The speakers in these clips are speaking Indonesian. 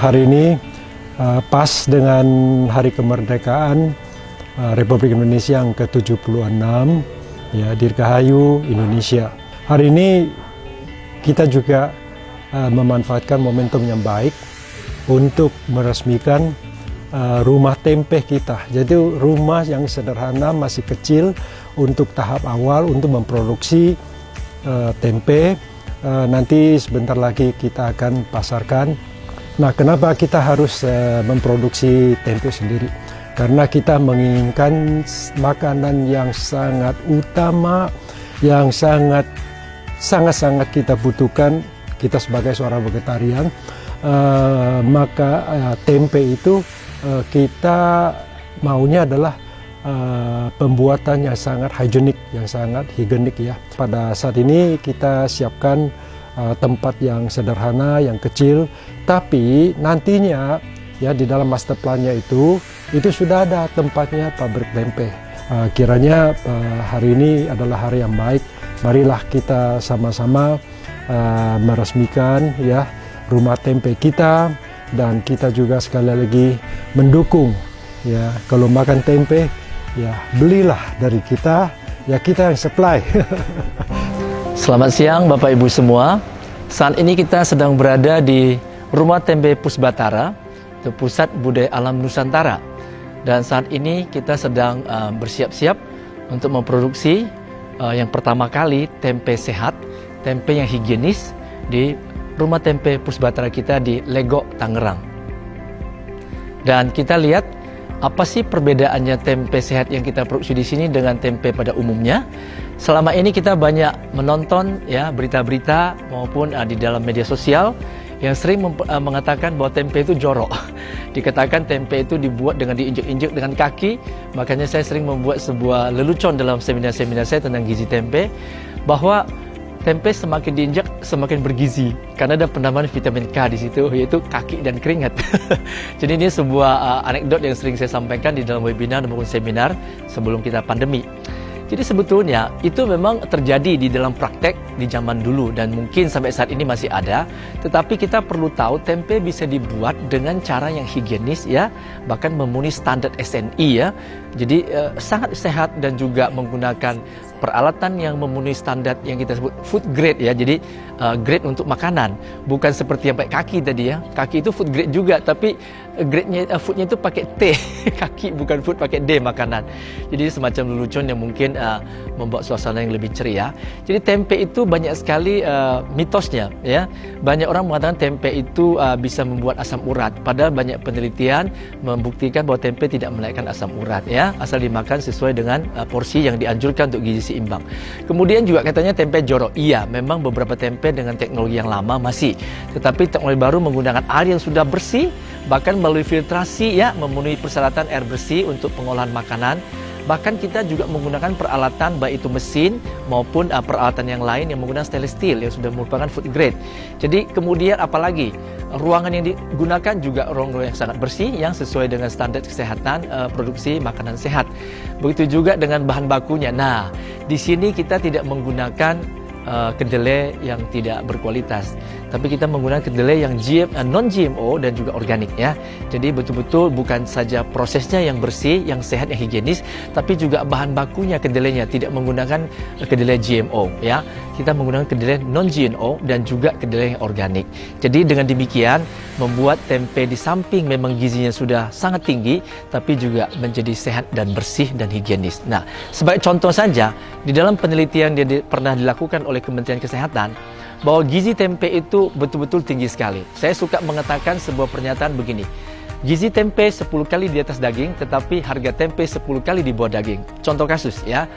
hari ini pas dengan Hari Kemerdekaan Republik Indonesia yang ke-76, ya, Dirgahayu Indonesia. Hari ini kita juga memanfaatkan momentum yang baik untuk meresmikan rumah tempe kita. Jadi rumah yang sederhana, masih kecil untuk tahap awal untuk memproduksi tempe. Nanti sebentar lagi kita akan pasarkan. Nah, kenapa kita harus memproduksi tempe sendiri? Karena kita menginginkan makanan yang sangat utama, yang sangat kita butuhkan, kita sebagai seorang vegetarian. Maka tempe itu kita maunya adalah pembuatan yang sangat higienik, yang sangat higienik, ya. Pada saat ini kita siapkan tempat yang sederhana, yang kecil, tapi nantinya, ya, di dalam master plan-nya itu sudah ada tempatnya pabrik tempe. Kiranya hari ini adalah hari yang baik. Marilah kita sama-sama meresmikan, ya, rumah tempe kita, dan kita juga sekali lagi mendukung, ya, kalau makan tempe, ya, belilah dari kita, ya, kita yang supply. Selamat siang Bapak Ibu semua. Saat ini kita sedang berada di Rumah Tempe Pusbatara, itu Pusat Budaya Alam Nusantara. Dan saat ini kita sedang bersiap-siap untuk memproduksi yang pertama kali tempe sehat, tempe yang higienis di Rumah Tempe Pusbatara kita di Legok, Tangerang. Dan kita lihat apa sih perbedaannya tempe sehat yang kita produksi di sini dengan tempe pada umumnya. Selama ini kita banyak menonton, ya, berita-berita maupun di dalam media sosial yang sering mengatakan bahwa tempe itu jorok. Dikatakan tempe itu dibuat dengan diinjek-injek dengan kaki. Makanya saya sering membuat sebuah lelucon dalam seminar-seminar saya tentang gizi tempe, bahwa tempe semakin diinjak semakin bergizi karena ada penambahan vitamin K di situ, yaitu kaki dan keringat. Jadi ini sebuah anekdot yang sering saya sampaikan di dalam webinar maupun seminar sebelum kita pandemi. Jadi sebetulnya itu memang terjadi di dalam praktek di zaman dulu dan mungkin sampai saat ini masih ada. Tetapi kita perlu tahu tempe bisa dibuat dengan cara yang higienis, ya, bahkan memenuhi standar SNI, ya. Jadi sangat sehat dan juga menggunakan peralatan yang memenuhi standar yang kita sebut food grade, ya. Jadi grade untuk makanan, bukan seperti yang pakai kaki tadi, ya. Kaki itu food grade juga, tapi grade-nya foodnya itu pakai T, kaki, bukan food pakai D, makanan. Jadi semacam lelucon yang mungkin membuat suasana yang lebih ceria. Jadi tempe itu banyak sekali mitosnya, ya. Banyak orang mengatakan tempe itu bisa membuat asam urat, padahal banyak penelitian membuktikan bahwa tempe tidak menaikkan asam urat, ya, asal dimakan sesuai dengan porsi yang dianjurkan untuk gizi seimbang. Kemudian juga katanya tempe jorok. Iya, memang beberapa tempe dengan teknologi yang lama masih, tetapi teknologi baru menggunakan air yang sudah bersih, bahkan melalui filtrasi, ya, memenuhi persyaratan air bersih untuk pengolahan makanan. Bahkan kita juga menggunakan peralatan, baik itu mesin maupun peralatan yang lain yang menggunakan stainless steel yang sudah merupakan food grade. Jadi kemudian apalagi ruangan yang digunakan juga ruangan yang sangat bersih, yang sesuai dengan standar kesehatan produksi makanan sehat. Begitu juga dengan bahan bakunya. Nah, di sini kita tidak menggunakan kedelai yang tidak berkualitas, tapi kita menggunakan kedelai yang non-GMO dan juga organik, ya. Jadi betul-betul bukan saja prosesnya yang bersih, yang sehat, yang higienis, tapi juga bahan bakunya kedelainya tidak menggunakan kedelai GMO, ya. Kita menggunakan kedelai non-GMO dan juga kedelai yang organik. Jadi dengan demikian membuat tempe di samping memang gizinya sudah sangat tinggi, tapi juga menjadi sehat dan bersih dan higienis. Nah, sebagai contoh saja, di dalam penelitian yang pernah dilakukan oleh Kementerian Kesehatan, bahwa gizi tempe itu betul-betul tinggi sekali. Saya suka mengatakan sebuah pernyataan begini, gizi tempe 10 kali di atas daging, tetapi harga tempe 10 kali di bawah daging. Contoh kasus, ya.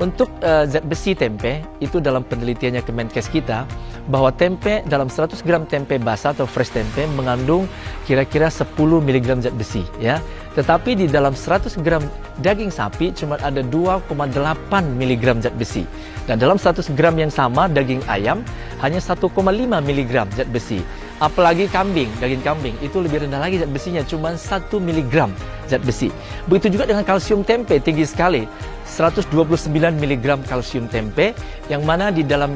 Untuk zat besi tempe, itu dalam penelitiannya Kemenkes kita, bahwa tempe dalam 100 gram tempe basah atau fresh tempe mengandung kira-kira 10 mg zat besi, ya. Tetapi di dalam 100 gram daging sapi cuma ada 2,8 mg zat besi. Dan dalam 100 gram yang sama daging ayam hanya 1,5 mg zat besi. Apalagi kambing, daging kambing itu lebih rendah lagi zat besinya, cuma 1 mg zat besi. Begitu juga dengan kalsium tempe, tinggi sekali. 129 mg kalsium tempe, yang mana di dalam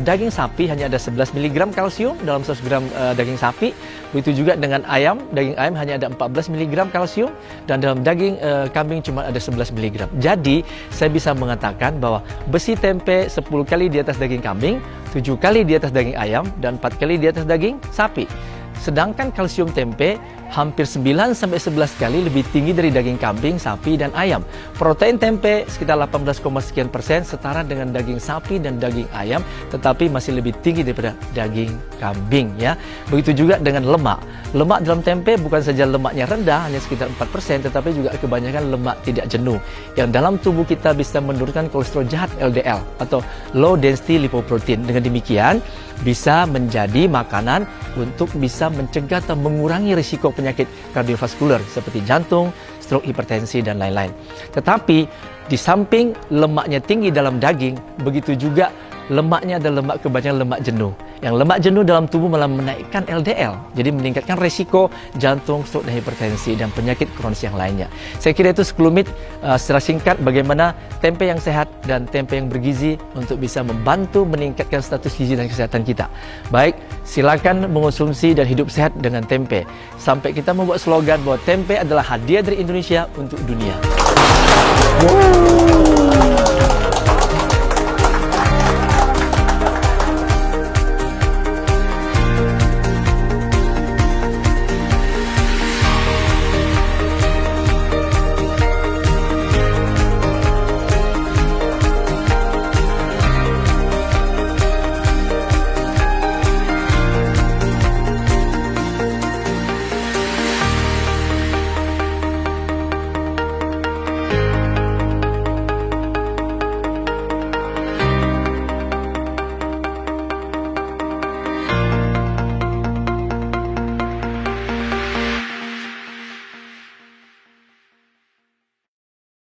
daging sapi hanya ada 11 mg kalsium dalam 100 gram daging sapi. Begitu juga dengan ayam, daging ayam hanya ada 14 mg kalsium, dan dalam daging kambing cuma ada 11 mg. Jadi, saya bisa mengatakan bahwa besi tempe 10 kali di atas daging kambing, 7 kali di atas daging ayam, dan 4 kali di atas daging sapi. Sedangkan kalsium tempe hampir 9-11 kali lebih tinggi dari daging kambing, sapi, dan ayam. Protein tempe sekitar 18,sekian%, setara dengan daging sapi dan daging ayam, tetapi masih lebih tinggi daripada daging kambing, ya. Begitu juga dengan lemak. Lemak dalam tempe bukan saja lemaknya rendah, hanya sekitar 4%, tetapi juga kebanyakan lemak tidak jenuh, yang dalam tubuh kita bisa menurunkan kolesterol jahat LDL atau low density lipoprotein. Dengan demikian, bisa menjadi makanan untuk bisa mencegah atau mengurangi risiko penyakit kardiovaskular seperti jantung, stroke, hipertensi, dan lain-lain. Tetapi di samping lemaknya tinggi dalam daging, begitu juga lemaknya adalah lemak, kebanyakan lemak jenuh. Yang lemak jenuh dalam tubuh malah menaikkan LDL, jadi meningkatkan risiko jantung, stroke, dan hipertensi, dan penyakit kronis yang lainnya. Saya kira itu sekelumit secara singkat bagaimana tempe yang sehat dan tempe yang bergizi untuk bisa membantu meningkatkan status gizi dan kesehatan kita. Baik, silakan mengonsumsi dan hidup sehat dengan tempe. Sampai kita membuat slogan bahwa tempe adalah hadiah dari Indonesia untuk dunia.